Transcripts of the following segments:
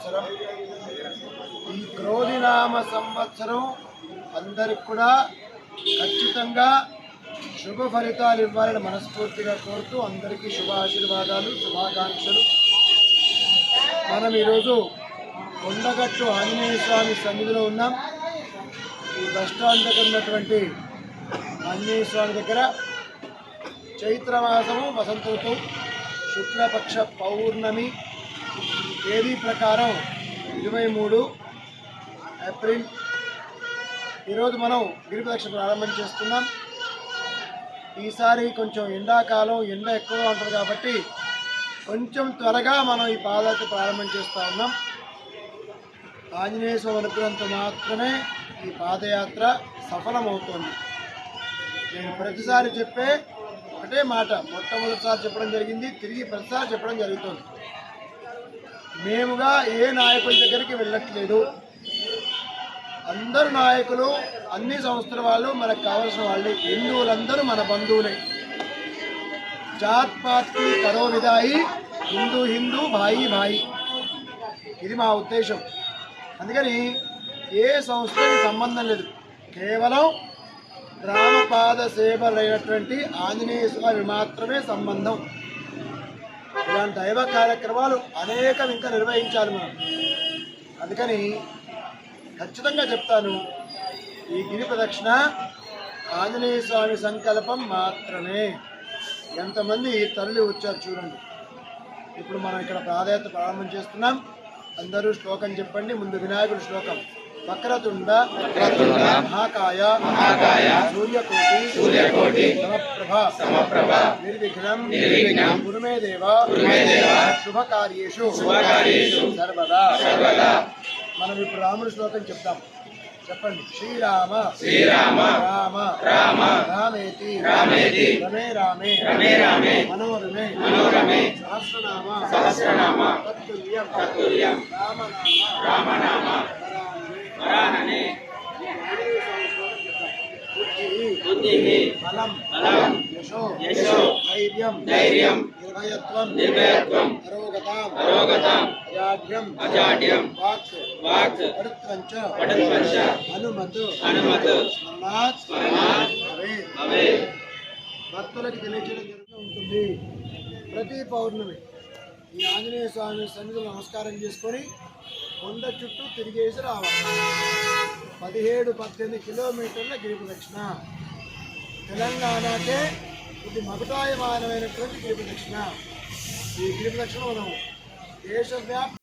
సంవత్సరం ఈ క్రోధినామ సంవత్సరం అందరికి కూడా ఖచ్చితంగా శుభ ఫలితాలు ఇవ్వాలని మనస్ఫూర్తిగా కోరుతూ అందరికీ శుభాశీర్వాదాలు శుభాకాంక్షలు. మనం ఈరోజు కొండగట్టు ఆంజనేయ స్వామి సన్నిధిలో ఉన్నాం. ఈ బస్టాండ్ దగ్గర ఉన్నటువంటి ఆంజనేయ స్వామి దగ్గర చైత్రమాసము వసంత ఋతువు శుక్లపక్ష పౌర్ణమి తేదీ ప్రకారం 23 ఏప్రిల్ ఈరోజు మనం గిరిప్రదక్షిణ ప్రారంభం చేస్తున్నాం. ఈసారి కొంచెం ఎండాకాలం, ఎండ ఎక్కువగా ఉంటుంది కాబట్టి కొంచెం త్వరగా మనం ఈ పాదయాత్ర ప్రారంభం చేస్తూ ఉన్నాం. ఆంజనేయ స్వామి అనుగ్రహంతో మాత్రమే ఈ పాదయాత్ర సఫలమవుతుంది. నేను ప్రతిసారి చెప్పే ఒకటే మాట, మొట్టమొదటిసారి చెప్పడం జరిగింది, తిరిగి ప్రతిసారి చెప్పడం జరుగుతుంది. మేముగా ఏ నాయకుల దగ్గరికి వెళ్ళట్లేదు. అందరు నాయకులు, అన్ని సంస్థల వాళ్ళు మనకు కావాల్సిన వాళ్ళే. హిందువులందరూ మన బంధువులే. జాత్ పాత్కి కరో విదాయి, హిందూ హిందూ భాయి భాయి, ఇది మా ఉద్దేశం. అందుకని ఏ సంస్థకి సంబంధం లేదు. కేవలం రామపాద సేవలైనటువంటి ఆంజనేయ స్వామి మాత్రమే సంబంధం. ఇలాంటి దైవ కార్యక్రమాలు అనేకం ఇంకా నిర్వహించాలి మనం. అందుకని ఖచ్చితంగా చెప్తాను, ఈ గిరి ప్రదక్షిణ ఆంజనేయ స్వామి సంకల్పం మాత్రమే. ఎంతమంది తరలి వచ్చారు చూడండి. ఇప్పుడు మనం ఇక్కడ పాదయాత్ర ప్రారంభం చేస్తున్నాం. అందరూ శ్లోకం చెప్పండి. ముందు వినాయకుడి శ్లోకం. వక్రతుండ మహాకాయ సూర్యకోటి సమప్రభ నిర్విఘ్నం కురు మే దేవ శుభకార్యేషు సర్వదా. మనం ఇప్పుడు రాముడి శ్లోకం చెప్తాం. చెప్పండి. శ్రీరామ రామ రామేతి రమే రామే మనోరమే సహస్రనామ తత్తుల్యం రామనామ వరాననే. బుద్ధిః బలం యశో ధైర్యం నిర్భయత్వం అరోగతాం అజాడ్యం వాక్ పటుత్వంచ హనుమతు భక్తులకు తెలియజేయడం జరుగుతూ ఉంటుంది. ప్రతి పౌర్ణమి ఈ ఆంజనేయ స్వామి సన్నిధిలో నమస్కారం చేసుకొని కొండ చుట్టూ తిరిగేసి రావాలి. 17-18 కిలోమీటర్ల గిరి ప్రదక్షిణ. తెలంగాణకే ఇది మకుటాయమానమైనటువంటి గిరి ప్రదక్షిణ. ఈ గిరి ప్రదక్షిణ మనం దేశవ్యాప్త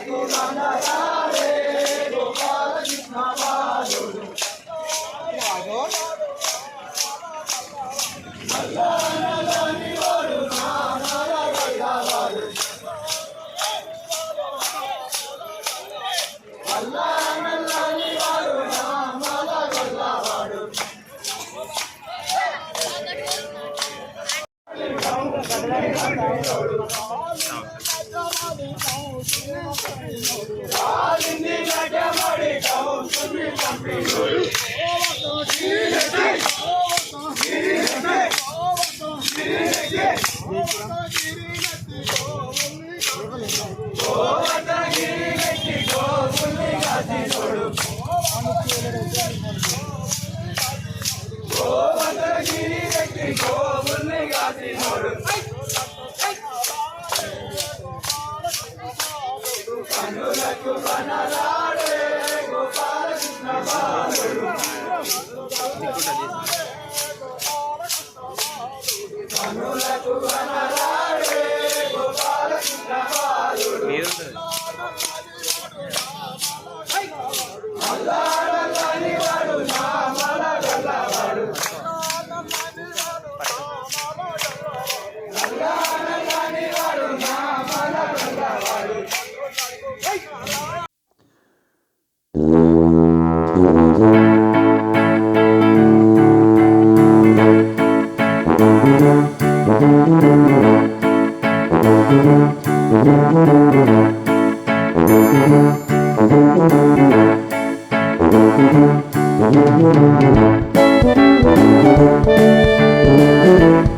Thank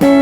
you.